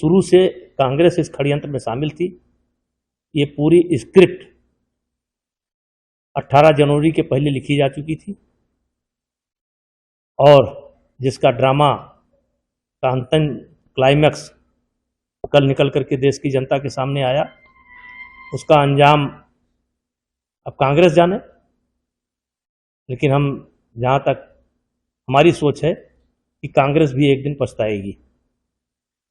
शुरू से कांग्रेस इस षड्यंत्र में शामिल थी। ये पूरी स्क्रिप्ट 18 जनवरी के पहले लिखी जा चुकी थी और जिसका ड्रामा का अंतिम क्लाइमैक्स कल निकल करके देश की जनता के सामने आया। उसका अंजाम अब कांग्रेस जाने, लेकिन हम जहाँ तक हमारी सोच है कि कांग्रेस भी एक दिन पछताएगी।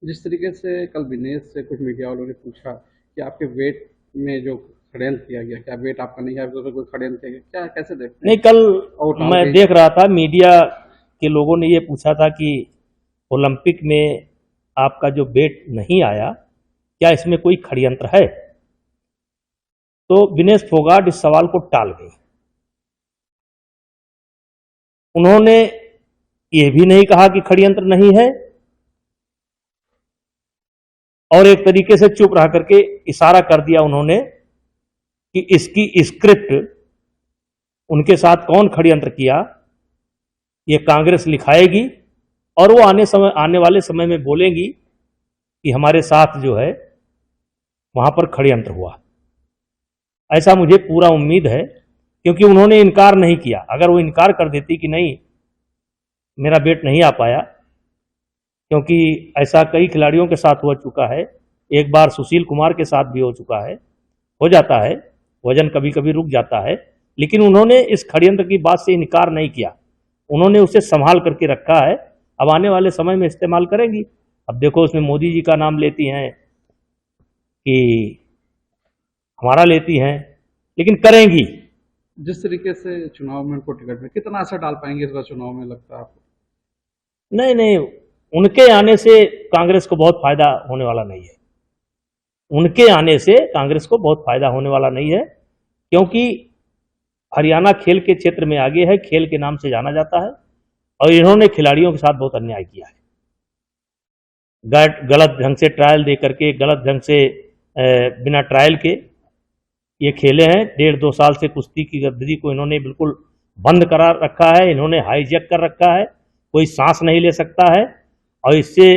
जिस तरीके से कल विनेश से कुछ मीडिया वालों ने पूछा कि आपके वेट में जो षड्यंत्र किया गया, क्या वेट आपका नहीं है, तो कोई षड्यंत्र है क्या, कैसे देखते हैं? नहीं, कल मैं देख रहा था मीडिया के लोगों ने ये पूछा था कि ओलंपिक में आपका जो वेट नहीं आया, क्या इसमें कोई षड्यंत्र है? तो विनेश फोगाट इस सवाल को टाल गई। उन्होंने यह भी नहीं कहा कि षड्यंत्र नहीं है और एक तरीके से चुप रह करके इशारा कर दिया उन्होंने कि इसकी स्क्रिप्ट उनके साथ कौन षड्यंत्र किया ये कांग्रेस लिखाएगी और वो आने वाले समय में बोलेंगी कि हमारे साथ जो है वहां पर षड्यंत्र हुआ। ऐसा मुझे पूरा उम्मीद है, क्योंकि उन्होंने इनकार नहीं किया। अगर वो इनकार कर देती कि नहीं मेरा वेट नहीं आ पाया, क्योंकि ऐसा कई खिलाड़ियों के साथ हो चुका है, एक बार सुशील कुमार के साथ भी हो चुका है, हो जाता है, वजन कभी कभी रुक जाता है, लेकिन उन्होंने इस षड्यंत्र की बात से इनकार नहीं किया। उन्होंने उसे संभाल करके रखा है, अब आने वाले समय में इस्तेमाल करेंगी। अब देखो उसमें मोदी जी का नाम लेती हैं कि हमारा लेती हैं, लेकिन करेंगी। जिस तरीके से चुनाव में उनको टिकट में कितना असर डाल पाएंगे इस बार चुनाव में, लगता है आपको? नहीं, उनके आने से कांग्रेस को बहुत फायदा होने वाला नहीं है। उनके आने से कांग्रेस को बहुत फायदा होने वाला नहीं है, क्योंकि हरियाणा खेल के क्षेत्र में आगे है, खेल के नाम से जाना जाता है और इन्होंने खिलाड़ियों के साथ बहुत अन्याय किया है। गलत ढंग से ट्रायल दे करके, गलत ढंग से बिना ट्रायल के ये खेले हैं। 1.5-2 साल से कुश्ती की गतिविधि को इन्होंने बिल्कुल बंद करा रखा है, इन्होंने हाईजैक कर रखा है, कोई सांस नहीं ले सकता है और इससे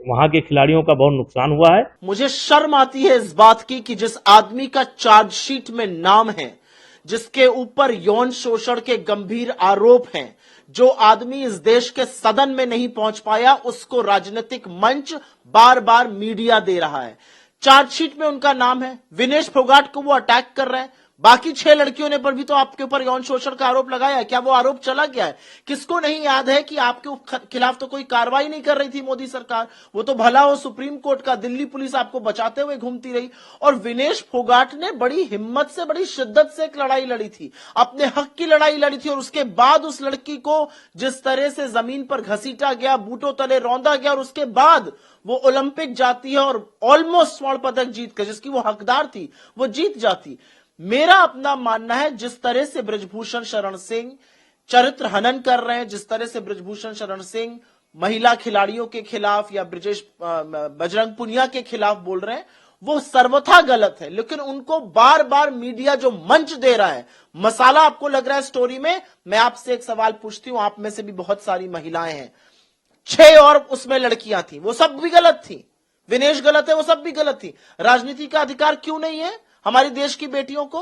वहां के खिलाड़ियों का बहुत नुकसान हुआ है। मुझे शर्म आती है इस बात की कि जिस आदमी का चार्जशीट में नाम है, जिसके ऊपर यौन शोषण के गंभीर आरोप हैं, जो आदमी इस देश के सदन में नहीं पहुंच पाया, उसको राजनीतिक मंच बार बार मीडिया दे रहा है। चार्जशीट में उनका नाम है, विनेश फोगाट को वो अटैक कर रहे हैं। बाकी 6 लड़कियों ने पर भी तो आपके ऊपर यौन शोषण का आरोप लगाया है। क्या वो आरोप चला गया है? किसको नहीं याद है कि आपके खिलाफ तो कोई कार्रवाई नहीं कर रही थी मोदी सरकार? वो तो भला हो सुप्रीम कोर्ट का, दिल्ली पुलिस आपको बचाते हुए घूमती रही। और विनेश फोगाट ने बड़ी हिम्मत से, बड़ी शिद्दत से एक लड़ाई लड़ी थी, अपने हक की लड़ाई लड़ी थी। और उसके बाद उस लड़की को जिस तरह से जमीन पर घसीटा गया, बूटों तले रौंदा गया, और उसके बाद वो ओलंपिक जाती है और ऑलमोस्ट स्वर्ण पदक जीत कर, जिसकी वो हकदार थी, वो जीत जाती। मेरा अपना मानना है जिस तरह से बृजभूषण शरण सिंह चरित्र हनन कर रहे हैं, जिस तरह से बृजभूषण शरण सिंह महिला खिलाड़ियों के खिलाफ या बजरंग पुनिया के खिलाफ बोल रहे हैं, वो सर्वथा गलत है। लेकिन उनको बार बार मीडिया जो मंच दे रहा है, मसाला आपको लग रहा है स्टोरी में। मैं आपसे एक सवाल पूछती हूं, आप में से भी बहुत सारी महिलाएं हैं, 6 और उसमें लड़कियां थी, वो सब भी गलत थी। विनेश गलत है, वो सब भी गलत थी। राजनीति का अधिकार क्यों नहीं है हमारी देश की बेटियों को?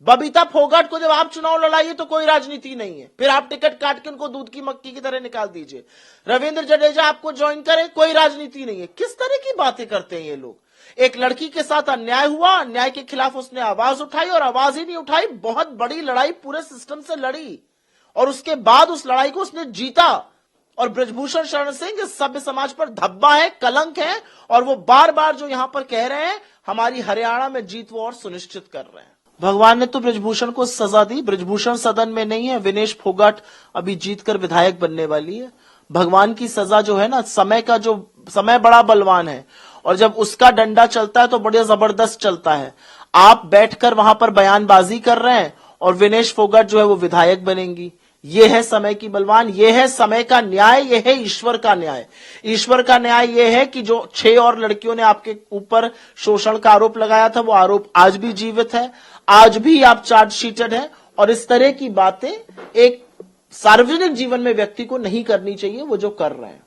बबीता फोगाट को जब आप चुनाव लड़ाइए तो कोई राजनीति नहीं है, फिर आप टिकट काट के उनको दूध की मक्खी की तरह निकाल दीजिए। रविंद्र जडेजा आपको ज्वाइन करें, कोई राजनीति नहीं है। किस तरह की बातें करते हैं ये लोग? एक लड़की के साथ अन्याय हुआ, अन्याय के खिलाफ उसने आवाज उठाई, और आवाज ही नहीं उठाई, बहुत बड़ी लड़ाई पूरे सिस्टम से लड़ी, और उसके बाद उस लड़ाई को उसने जीता। और बृजभूषण शरण सिंह इस सभ्य समाज पर धब्बा है, कलंक है, और वो बार बार जो यहां पर कह रहे हैं हमारी हरियाणा में जीत वो और सुनिश्चित कर रहे हैं। भगवान ने तो बृजभूषण को सजा दी, बृजभूषण सदन में नहीं है, विनेश फोगाट अभी जीतकर विधायक बनने वाली है। भगवान की सजा जो है ना, समय बड़ा बलवान है, और जब उसका डंडा चलता है तो बड़ा जबरदस्त चलता है। आप बैठकर वहां पर बयानबाजी कर रहे हैं और विनेश फोगाट जो है वो विधायक बनेंगी। ये है समय की बलवान, ये है समय का न्याय, ये है ईश्वर का न्याय। ईश्वर का न्याय ये है कि जो 6 और लड़कियों ने आपके ऊपर शोषण का आरोप लगाया था, वो आरोप आज भी जीवित है, आज भी आप चार्जशीटेड हैं। और इस तरह की बातें एक सार्वजनिक जीवन में व्यक्ति को नहीं करनी चाहिए, वो जो कर रहे हैं।